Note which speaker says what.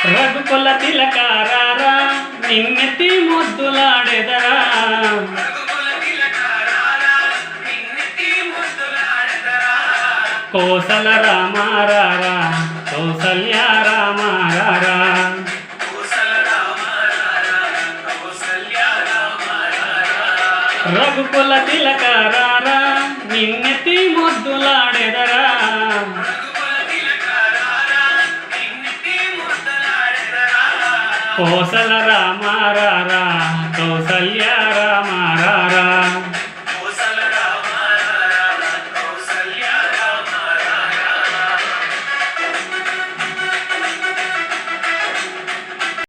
Speaker 1: రఘుకుల తిలకారారా నిన్నెత్తి ముద్దులాడెదరా కోసల రామారారా కౌసల్య రామారారా రఘుకుల తిలకారారా నిన్నెత్తి ముద్దులాడెదరా కోసల రామారారా కౌసల్య రామారారా